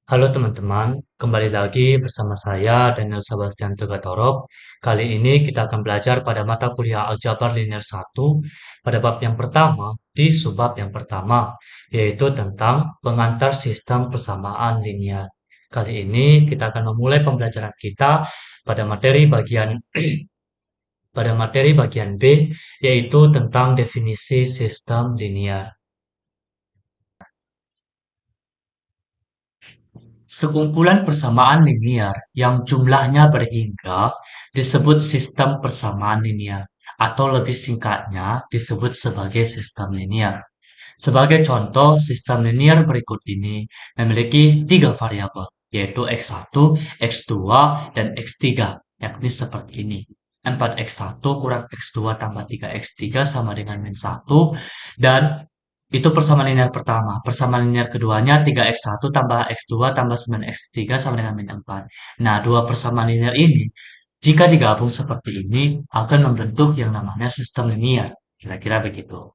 Halo teman-teman, kembali lagi bersama saya Daniel Sebastian Tegatorov. Kali ini kita akan belajar pada mata kuliah Aljabar Linear 1 pada bab yang pertama di subbab yang pertama, yaitu tentang pengantar sistem persamaan linear. Kali ini kita akan memulai pembelajaran kita pada materi bagian B, yaitu tentang definisi sistem linear. Sekumpulan persamaan linier yang jumlahnya berhingga disebut sistem persamaan linier, atau lebih singkatnya disebut sebagai sistem linier. Sebagai contoh, sistem linier berikut ini memiliki tiga variabel, yaitu x1, x2, dan x3, yakni seperti ini. 4x1 kurang x2 tambah 3x3 sama dengan min 1, dan itu persamaan linear pertama. Persamaan linear keduanya 3x1 tambah x2 tambah 9x3 sama dengan min 4. Nah, dua persamaan linear ini, jika digabung seperti ini, akan membentuk yang namanya sistem linear. Kira-kira begitu.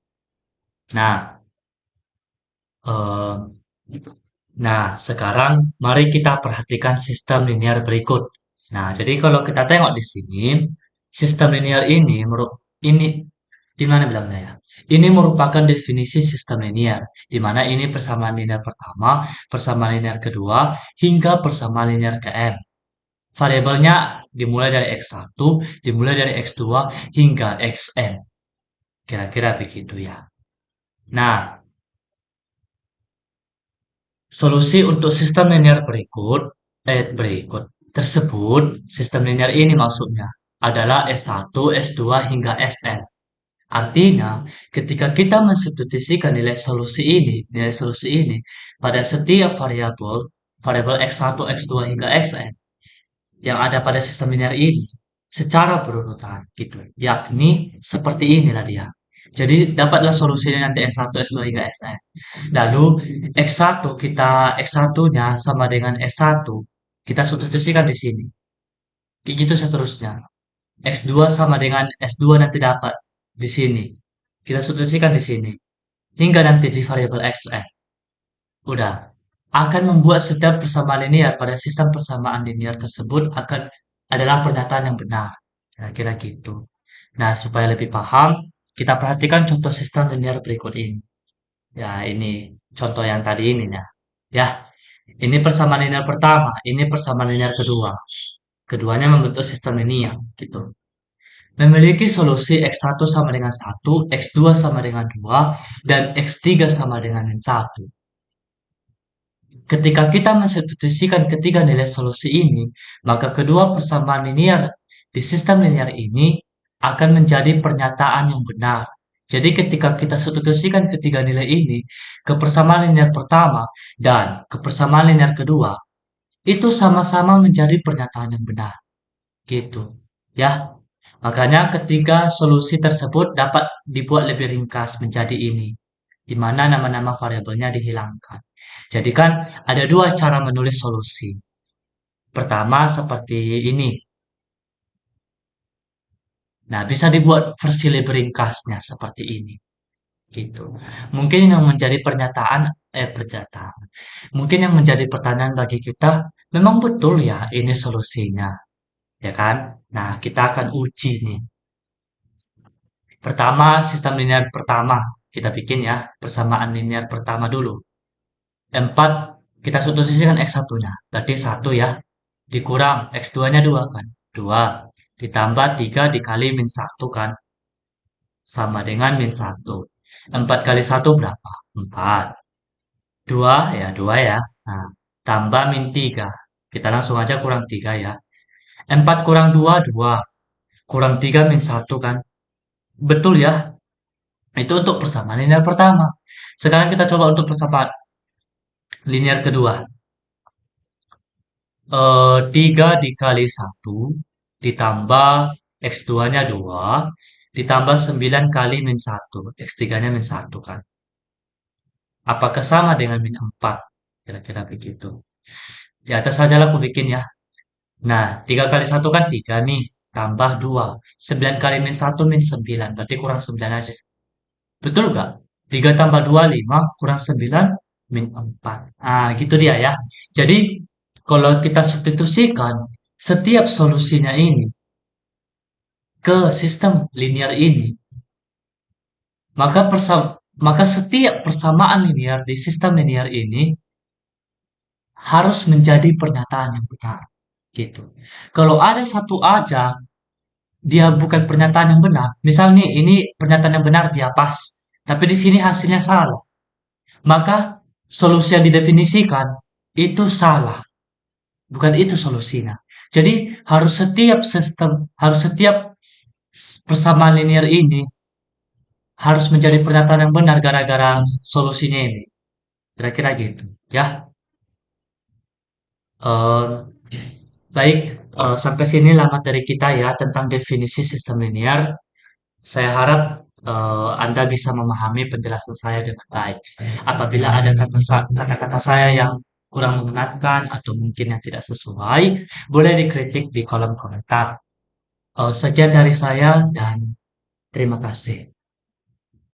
Nah, eh, sekarang mari kita perhatikan sistem linear berikut. Nah, jadi kalau kita tengok di sini, sistem linear ini di mana bilangnya ya? Ini merupakan definisi sistem linear, di mana ini persamaan linear pertama, persamaan linear kedua, hingga persamaan linear ke n. Variabelnya dimulai dari x1, dimulai dari x2, hingga xn. Kira-kira begitu ya. Nah, solusi untuk sistem linear berikut tersebut, sistem linear ini maksudnya adalah S1, S2 hingga Sn. Artinya, ketika kita mensubstitusikan nilai solusi ini pada setiap variabel x1, x2 hingga xn yang ada pada sistem linear ini secara berurutan gitu. Yakni seperti inilah dia. Jadi dapatlah solusinya nanti S1, S2 hingga Sn. Lalu X1-nya sama dengan S1 kita substitusikan di sini. Kayak gitu seterusnya. X2 sama dengan S2 nanti dapat di sini. Kita substitusikan di sini. Hingga nanti di variabel Xn. Udah. Akan membuat setiap persamaan linear pada sistem persamaan linear tersebut adalah pernyataan yang benar. Kira-kira gitu. Nah, supaya lebih paham, kita perhatikan contoh sistem linear berikut ini. Ya, ini contoh yang tadi ini ya. Ya, ini persamaan linear pertama, ini persamaan linear kedua. Keduanya membentuk sistem linear, gitu. Memiliki solusi x1 sama dengan 1, x2 sama dengan 2, dan x3 sama dengan min 1. Ketika kita mensubstitusikan ketiga nilai solusi ini, maka kedua persamaan linear di sistem linear ini akan menjadi pernyataan yang benar. Jadi ketika kita substitusikan ketiga nilai ini ke persamaan linear pertama dan ke persamaan linear kedua, itu sama-sama menjadi pernyataan yang benar. Gitu. Ya. Makanya ketiga solusi tersebut dapat dibuat lebih ringkas menjadi ini, di mana nama-nama variabelnya dihilangkan. Jadi kan ada dua cara menulis solusi. Pertama seperti ini. Nah, bisa dibuat versi lebih ringkasnya seperti ini. Gitu. Mungkin yang menjadi pernyataan. Mungkin yang menjadi pertanyaan bagi kita, memang betul ya ini solusinya, ya kan? Nah, kita akan uji nih. Pertama, sistem linear pertama. Kita bikin ya, persamaan linear pertama dulu. 4 kita substitusikan X1-nya. Berarti 1 ya. Dikurang X2-nya 2 kan. 2. Ditambah 3 dikali min 1 kan. Sama dengan min 1. 4 kali 1 berapa? 4. 2 ya, 2 ya. Nah, tambah min 3. Kita langsung aja kurang 3 ya. 4 kurang 2, 2. Kurang 3 min 1 kan. Betul ya. Itu untuk persamaan linear pertama. Sekarang kita coba untuk persamaan linear kedua. 3 dikali 1 ditambah X2-nya 2 ditambah 9 kali min 1. X3-nya min 1 kan. Apakah sama dengan min 4? Kira-kira begitu. Di atas saja lah aku bikin ya. Nah, 3 kali 1 kan 3 nih. Tambah 2. 9 kali min 1 min 9. Berarti kurang 9 aja. Betul nggak? 3 tambah 2, 5. Kurang 9. min 4. Ah, gitu dia ya. Jadi, kalau kita substitusikan setiap solusinya ini ke sistem linear ini, maka maka setiap persamaan linear di sistem linear ini harus menjadi pernyataan yang benar. Gitu. Kalau ada satu aja dia bukan pernyataan yang benar, misal nih ini pernyataan yang benar dia pas, tapi di sini hasilnya salah, maka solusi yang didefinisikan itu salah, bukan itu solusinya. Jadi harus setiap persamaan linear ini harus menjadi pernyataan yang benar gara-gara solusinya ini. Kira-kira gitu. Ya, eh, baik. Sampai sini lama dari kita ya tentang definisi sistem linear. Saya harap Anda bisa memahami penjelasan saya dengan baik. Apabila ada kata-kata saya yang kurang mengenaskan atau mungkin yang tidak sesuai, boleh dikritik di kolom komentar. Sekian dari saya dan terima kasih.